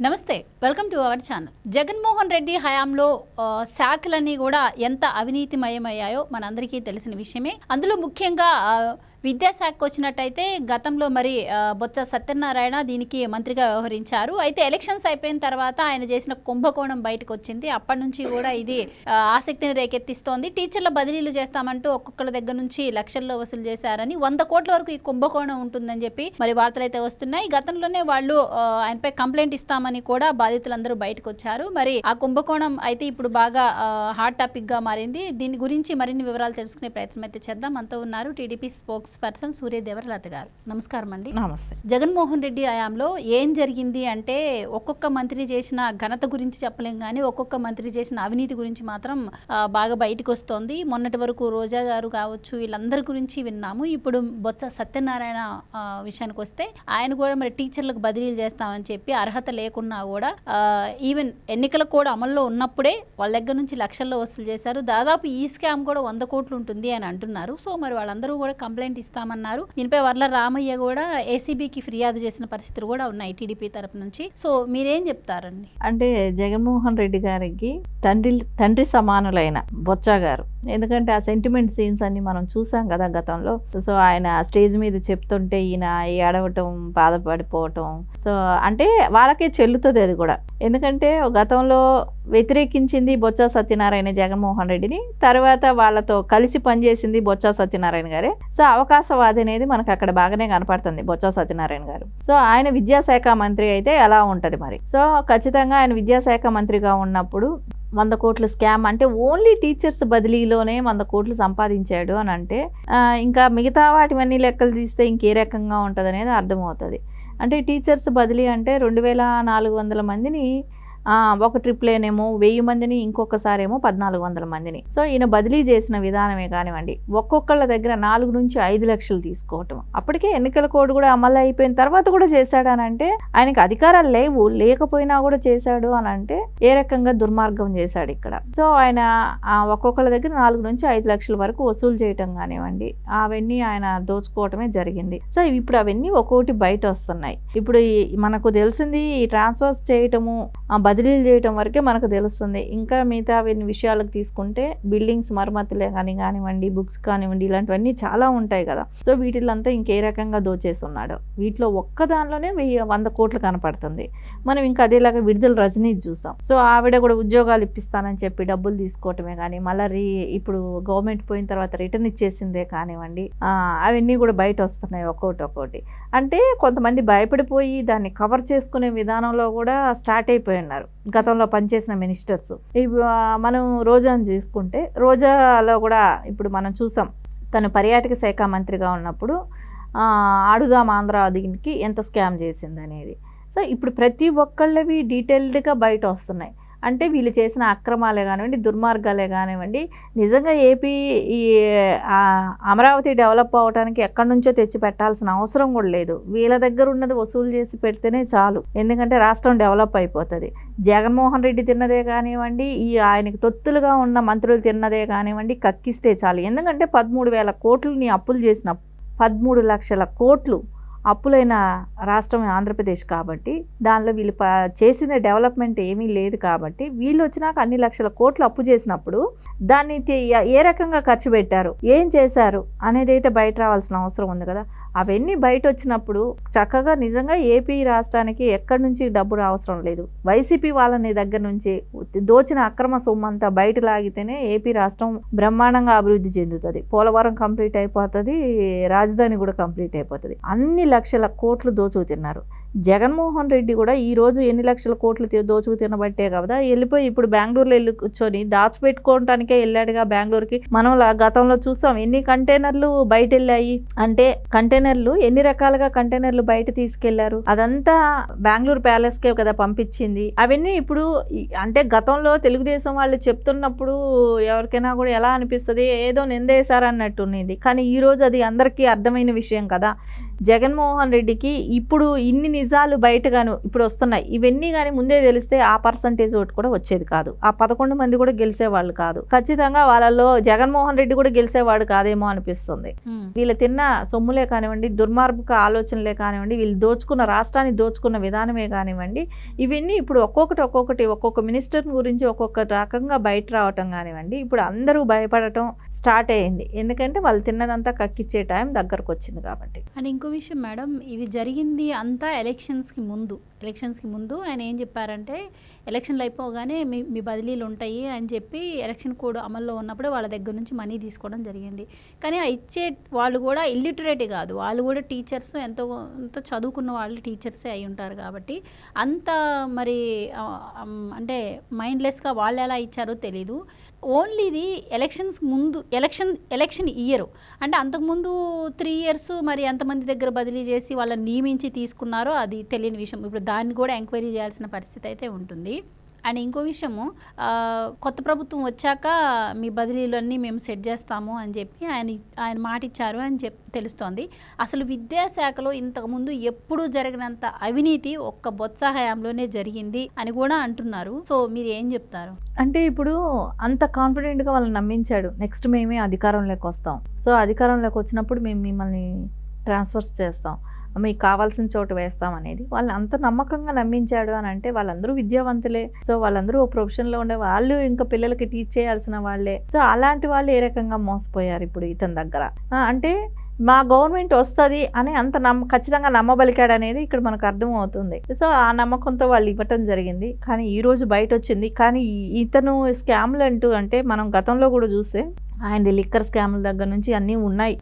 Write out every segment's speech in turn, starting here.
నమస్తే, welcome to our channel. Jaganmohan Reddy హయాంలో శాఖలన్నీ కూడా ఎంత అవినీతిమయమయ్యాయో మనందరికీ తెలిసిన విషయమే. అందులో ముఖ్యంగా విద్యాశాఖకు వచ్చినట్టయితే గతంలో మరి బొత్స సత్యనారాయణ దీనికి మంత్రిగా వ్యవహరించారు. అయితే ఎలక్షన్స్ అయిపోయిన తర్వాత ఆయన చేసిన కుంభకోణం బయటకు వచ్చింది. అప్పటి నుంచి కూడా ఇది ఆసక్తిని రేకెత్తిస్తోంది. టీచర్ల బదిలీలు చేస్తామంటూ ఒక్కొక్కరి దగ్గర నుంచి లక్షల్లో వసూలు చేశారని, 100 కోట్ల వరకు ఈ కుంభకోణం ఉంటుందని చెప్పి మరి వార్తలు అయితే వస్తున్నాయి. గతంలోనే వాళ్ళు ఆయనపై కంప్లైంట్ ఇస్తామని కూడా బాధితులందరూ బయటకు వచ్చారు. మరి ఆ కుంభకోణం అయితే ఇప్పుడు బాగా హాట్ టాపిక్ గా మారింది. దీని గురించి మరిన్ని వివరాలు తెలుసుకునే ప్రయత్నం అయితే చేద్దాం. అంతా ఉన్నారు టీడీపీ స్పోక్స్ పర్సన్ సూర్యదేవరలత గారు. నమస్కారం అండి. నమస్తే. జగన్మోహన్ రెడ్డి హయాంలో ఏం జరిగింది అంటే ఒక్కొక్క మంత్రి చేసిన ఘనత గురించి చెప్పలేం కానీ ఒక్కొక్క మంత్రి చేసిన అవినీతి గురించి మాత్రం బాగా బయటకు వస్తోంది. మొన్నటి వరకు రోజా గారు కావచ్చు, వీళ్ళందరి గురించి విన్నాము. ఇప్పుడు బొత్స సత్యనారాయణ విషయానికి వస్తే ఆయన కూడా మరి టీచర్లకు బదిలీలు చేస్తామని చెప్పి అర్హత లేకున్నా కూడా ఈవెన్ ఎన్నికల కూడా అమల్లో ఉన్నప్పుడే వాళ్ళ దగ్గర నుంచి లక్షల్లో వసూలు చేశారు. దాదాపు ఈ స్కామ్ కూడా 100 కోట్లు ఉంటుంది అని అంటున్నారు. సో మరి వాళ్ళందరూ కూడా కంప్లైంట్ ఇస్తామన్నారు. దీనిపై వర్ల రామయ్య కూడా ఏసీబీకి ఫిర్యాదు చేసిన పరిస్థితులు కూడా ఉన్నాయి టీడీపీ తరపు నుంచి. సో మీరేం చెప్తారండి? అంటే జగన్మోహన్ రెడ్డి గారికి తండ్రి సమానులైన బొత్స గారు, ఎందుకంటే ఆ సెంటిమెంట్ సీన్స్ అన్ని మనం చూసాం కదా గతంలో. సో ఆయన స్టేజ్ మీద చెప్తుంటే ఈయన ఏడవటం, బాధపడిపోవటం, సో అంటే వాళ్ళకే చెల్లుతుంది అది కూడా. ఎందుకంటే గతంలో వ్యతిరేకించింది బొత్స సత్యనారాయణ జగన్మోహన్ రెడ్డిని, తర్వాత వాళ్ళతో కలిసి పనిచేసింది బొత్స సత్యనారాయణ గారే. సో అవకాశవాది అనేది మనకు అక్కడ బాగానే కనపడుతుంది బొత్స సత్యనారాయణ గారు. సో ఆయన విద్యాశాఖ మంత్రి అయితే ఎలా ఉంటది మరి? సో ఖచ్చితంగా ఆయన విద్యాశాఖ మంత్రిగా ఉన్నప్పుడు 100 కోట్ల స్కామ్ అంటే ఓన్లీ టీచర్స్ బదిలీలోనే 100 కోట్లు సంపాదించాడు అని అంటే ఇంకా మిగతా వాటివన్నీ లెక్కలు తీస్తే ఇంకే రకంగా ఉంటుంది అనేది అర్థమవుతుంది. అంటే టీచర్స్ బదిలీ అంటే 2400 మందిని ఒక ట్రిప్లేనేమో 1000 మందిని, ఇంకొకసారి ఏమో 1400 మందిని. సో ఈయన బదిలీ చేసిన విధానమే కానివ్వండి, ఒక్కొక్కళ్ళ దగ్గర 4 నుంచి 5 లక్షలు తీసుకోవటం. అప్పటికే ఎన్నికల కోడ్ కూడా అమలు అయిపోయిన తర్వాత కూడా చేశాడు అని అంటే, ఆయనకి అధికారాలు లేకపోయినా కూడా చేశాడు అని అంటే ఏ రకంగా దుర్మార్గం చేశాడు ఇక్కడ. సో ఆయన ఒక్కొక్కళ్ళ దగ్గర 4 నుంచి 5 లక్షల వరకు వసూలు చేయటం కానివ్వండి, అవన్నీ ఆయన దోచుకోవటమే జరిగింది. సో ఇప్పుడు అవన్నీ ఒక్కొక్కటి బయట వస్తున్నాయి. ఇప్పుడు మనకు తెలిసింది ఈ ట్రాన్స్ఫర్స్ చేయటము, బదిలీలు చేయటం వరకే మనకు తెలుస్తుంది. ఇంకా మిగతా విషయాలకు తీసుకుంటే బిల్డింగ్స్ మరమ్మతులే కానివ్వండి, బుక్స్ కానివ్వండి, ఇలాంటివన్నీ చాలా ఉంటాయి కదా. సో వీటిలంతా ఇంకే రకంగా దోచేస్తున్నాడు. వీటిలో ఒక్కదానిలోనే 100 కోట్లు కనపడుతుంది. మనం ఇంకా అదేలాగా విడుదల రజనీ చూసాం. సో ఆవిడ కూడా ఉద్యోగాలు ఇప్పిస్తానని చెప్పి డబ్బులు తీసుకోవటమే కానీ, మళ్ళీ ఇప్పుడు గవర్నమెంట్ పోయిన తర్వాత రిటర్న్ ఇచ్చేసిందే కానివ్వండి, అవన్నీ కూడా బయట వస్తున్నాయి ఒక్కొక్కటి. అంటే కొంతమంది భయపడిపోయి దాన్ని కవర్ చేసుకునే విధానంలో కూడా స్టార్ట్ అయిపోయి ఉన్నారు గతంలో పనిచేసిన మినిస్టర్స్. మనం రోజాను చూసుకుంటే, రోజాలో కూడా ఇప్పుడు మనం చూసాం తను పర్యాటక శాఖ మంత్రిగా ఉన్నప్పుడు ఆడుదాం ఆంధ్ర దీనికి ఎంత స్కామ్ చేసింది అనేది. సో ఇప్పుడు ప్రతి ఒక్కళ్ళవి డీటెయిల్డ్గా బయట వస్తున్నాయి. అంటే వీళ్ళు చేసిన అక్రమాలే కానివ్వండి, దుర్మార్గాలే కానివ్వండి. నిజంగా ఏపీ ఈ అమరావతి డెవలప్ అవ్వడానికి ఎక్కడి నుంచో తెచ్చి పెట్టాల్సిన అవసరం కూడా లేదు. వీళ్ళ దగ్గర ఉన్నది వసూలు చేసి పెడితేనే చాలు, ఎందుకంటే రాష్ట్రం డెవలప్ అయిపోతుంది. జగన్మోహన్ రెడ్డి తిన్నదే కానివ్వండి, ఈ ఆయనకి తొత్తులుగా ఉన్న మంత్రులు తిన్నదే కానివ్వండి, కక్కిస్తే చాలు. ఎందుకంటే 13,000 కోట్లని అప్పులు చేసిన 13 లక్షల కోట్లు అప్పులైన రాష్ట్రం ఆంధ్రప్రదేశ్ కాబట్టి, దానిలో వీళ్ళు చేసిన డెవలప్మెంట్ ఏమీ లేదు కాబట్టి, వీళ్ళు వచ్చినాక అన్ని లక్షల కోట్లు అప్పు చేసినప్పుడు దాన్ని ఏ రకంగా ఖర్చు పెట్టారు, ఏం చేశారు అనేది అయితే బయట రావాల్సిన అవసరం ఉంది కదా. అవన్నీ బయట వచ్చినప్పుడు చక్కగా నిజంగా ఏపీ రాష్ట్రానికి ఎక్కడి నుంచి డబ్బు అవసరం లేదు. వైసీపీ వాళ్ళని దగ్గర నుంచి దోచిన అక్రమ సొమ్మంతా బయట లాగితేనే ఏపీ రాష్ట్రం బ్రహ్మాండంగా అభివృద్ధి చెందుతుంది. పోలవరం కంప్లీట్ అయిపోతుంది, రాజధాని కూడా కంప్లీట్ అయిపోతుంది. అన్ని లక్షల కోట్లు దోచుకు తిన్నారు. జగన్మోహన్ రెడ్డి కూడా ఈరోజు ఎన్ని లక్షల కోట్లు దోచుకు తినబట్టే కదా వెళ్ళిపోయి ఇప్పుడు బెంగళూరులో వెళ్ళి కూర్చొని దాచిపెట్టుకోవటానికే వెళ్ళాడుగా బెంగళూరుకి. మనం గతంలో చూసాం ఎన్ని కంటైనర్లు బయట వెళ్ళాయి అంటే, కంటైనర్లు ఎన్ని రకాలుగా కంటైనర్లు బయట తీసుకెళ్లారు. అదంతా బెంగళూరు ప్యాలెస్ కే కదా పంపించింది. అవన్నీ ఇప్పుడు అంటే గతంలో తెలుగుదేశం వాళ్ళు చెప్తున్నప్పుడు ఎవరికైనా కూడా ఎలా అనిపిస్తుంది, ఏదో నిందేశారన్నట్టు ఉన్నది. కానీ ఈ రోజు అది అందరికీ అర్థమైన విషయం కదా. జగన్మోహన్ రెడ్డికి ఇప్పుడు ఇన్ని నిజాలు బయటగాను ఇప్పుడు వస్తున్నాయి, ఇవన్నీ కానీ ముందే తెలిస్తే ఆ పర్సంటేజ్ ఓటు కూడా వచ్చేది కాదు, ఆ 11 మంది కూడా గెలిచేవాళ్ళు కాదు. ఖచ్చితంగా వాళ్ళలో జగన్మోహన్ రెడ్డి కూడా గెలిచేవాడు కాదేమో అనిపిస్తుంది. వీళ్ళు తిన్న సొమ్ములే కానివ్వండి, దుర్మార్గక ఆలోచనలే కానివ్వండి, వీళ్ళు దోచుకున్న రాష్ట్రాన్ని దోచుకున్న విధానమే కానివ్వండి, ఇవన్నీ ఇప్పుడు ఒక్కొక్క మినిస్టర్ గురించి ఒక్కొక్క రకంగా బయట రావటం కానివ్వండి, ఇప్పుడు అందరూ భయపడటం స్టార్ట్ అయ్యింది. ఎందుకంటే వాళ్ళు తిన్నదంతా కక్కిచ్చే టైం దగ్గరకు వచ్చింది కాబట్టి. అండ్ ఇంకో విషయం మేడం, ఇది జరిగింది అంతా ఎలక్షన్స్కి ముందు ఆయన ఏం చెప్పారంటే ఎలక్షన్లు అయిపోగానే మీ బదిలీలు ఉంటాయి అని చెప్పి ఎలక్షన్ కోడ్ అమల్లో ఉన్నప్పుడే వాళ్ళ దగ్గర నుంచి మనీ తీసుకోవడం జరిగింది. కానీ ఆ ఇచ్చే వాళ్ళు కూడా ఇల్లిటరేట్ కాదు, వాళ్ళు కూడా టీచర్స్ ఎంతో చదువుకున్న వాళ్ళు టీచర్సే అయి ఉంటారు కాబట్టి అంత మరి అంటే మైండ్లెస్గా వాళ్ళు ఎలా ఇచ్చారో తెలీదు. ఓన్లీ ఇది ఎలక్షన్స్ ముందు ఎలక్షన్ ఇయర్ అంటే అంతకుముందు 3 years మరి ఎంతమంది దగ్గర బదిలీ చేసి వాళ్ళని నియమించి తీసుకున్నారో అది తెలియని విషయం. ఇప్పుడు దాన్ని కూడా ఎంక్వైరీ చేయాల్సిన పరిస్థితి అయితే ఉంటుంది. అండ్ ఇంకో విషయము, కొత్త ప్రభుత్వం వచ్చాక మీ బదిలీలన్నీ మేము సెట్ చేస్తాము అని చెప్పి ఆయన మాట ఇచ్చారు అని తెలుస్తోంది. అసలు విద్యాశాఖలో ఇంతకుముందు ఎప్పుడూ జరిగినంత అవినీతి ఒక్క బొత్స హయాంలోనే జరిగింది అని కూడా అంటున్నారు. సో మీరు ఏం చెప్తారు? అంటే ఇప్పుడు అంత కాన్ఫిడెంట్గా వాళ్ళని నమ్మించాడు, నెక్స్ట్ మేమే అధికారంలోకి వస్తాం, సో అధికారంలోకి వచ్చినప్పుడు మేము మిమ్మల్ని ట్రాన్స్ఫర్స్ చేస్తాం, మీకు కావాల్సిన చోటు వేస్తాం అనేది వాళ్ళని అంత నమ్మకంగా నమ్మించాడు అని అంటే వాళ్ళందరూ విద్యావంతులే, సో వాళ్ళందరూ ఓ ప్రొఫెషన్లో ఉండే వాళ్ళు, ఇంకా పిల్లలకి టీచ్ చేయాల్సిన వాళ్ళే. సో అలాంటి వాళ్ళు ఏ రకంగా మోసపోయారు ఇప్పుడు ఇతని దగ్గర? అంటే మా గవర్నమెంట్ వస్తుంది అని అంత ఖచ్చితంగా నమ్మబలికాడు అనేది ఇక్కడ మనకు అర్థమవుతుంది. సో ఆ నమ్మకంతో వాళ్ళు ఇవ్వటం జరిగింది. కానీ ఈ రోజు బయట వచ్చింది. కానీ ఇతను స్కామ్లు అంటూ అంటే మనం గతంలో కూడా చూస్తే ఆయన లిక్కర్ స్కామ్ల దగ్గర నుంచి అన్నీ ఉన్నాయి,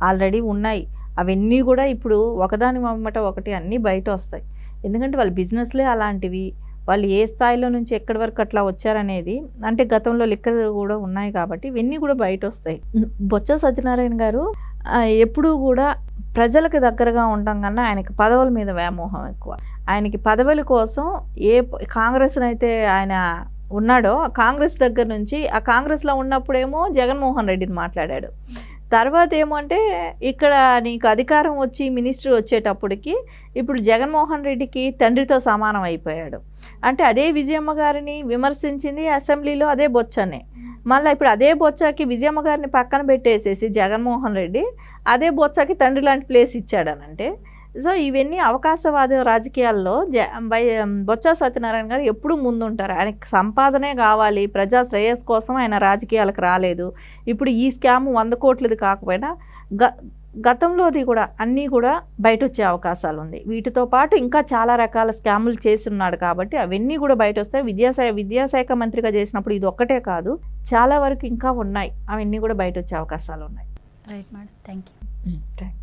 ఆల్రెడీ ఉన్నాయి. అవన్నీ కూడా ఇప్పుడు ఒకదాని వెంబట ఒకటి అన్నీ బయట వస్తాయి. ఎందుకంటే వాళ్ళ బిజినెస్లే అలాంటివి, వాళ్ళు ఏ స్థాయిలో నుంచి ఎక్కడి వరకు అట్లా వచ్చారనేది, అంటే గతంలో లిక్కర్ కూడా ఉన్నాయి కాబట్టి ఇవన్నీ కూడా బయట వస్తాయి. బొత్స సత్యనారాయణ గారు ఎప్పుడూ కూడా ప్రజలకు దగ్గరగా ఉండడం కన్నా ఆయనకి పదవుల మీద వ్యామోహం ఎక్కువ. ఆయనకి పదవుల కోసం ఏ కాంగ్రెస్ని అయితే ఆయన ఉన్నాడో ఆ కాంగ్రెస్ దగ్గర నుంచి, ఆ కాంగ్రెస్లో ఉన్నప్పుడేమో జగన్మోహన్ రెడ్డిని మాట్లాడాడు, తర్వాత ఏమంటే ఇక్కడ నీకు అధికారం వచ్చి మినిస్టర్ వచ్చేటప్పటికి ఇప్పుడు జగన్మోహన్ రెడ్డికి తండ్రితో సమానం అయిపోయాడు. అంటే అదే విజయమ్మ గారిని విమర్శించింది అసెంబ్లీలో అదే బొత్సనే, మళ్ళీ ఇప్పుడు అదే బొత్సకి విజయమ్మ గారిని పక్కన పెట్టేసేసి జగన్మోహన్ రెడ్డి అదే బొత్సకి తండ్రి లాంటి ప్లేస్ ఇచ్చాడనంటే, సో ఇవన్నీ అవకాశవాద రాజకీయాల్లో బొత్స సత్యనారాయణ గారు ఎప్పుడూ ముందుంటారు. ఆయనకి సంపాదనే కావాలి, ప్రజా శ్రేయస్ కోసం ఆయన రాజకీయాలకు రాలేదు. ఇప్పుడు ఈ స్కామ్ 100 కోట్లది కాకపోయినా గతంలోది కూడా అన్నీ కూడా బయట వచ్చే అవకాశాలు ఉంది. వీటితో పాటు ఇంకా చాలా రకాల స్కాములు చేస్తున్నాడు కాబట్టి అవన్నీ కూడా బయట వస్తాయి. విద్యాశాఖ మంత్రిగా చేసినప్పుడు ఇది ఒక్కటే కాదు, చాలా వరకు ఇంకా ఉన్నాయి, అవన్నీ కూడా బయట వచ్చే అవకాశాలు ఉన్నాయి. Right madam, thank you.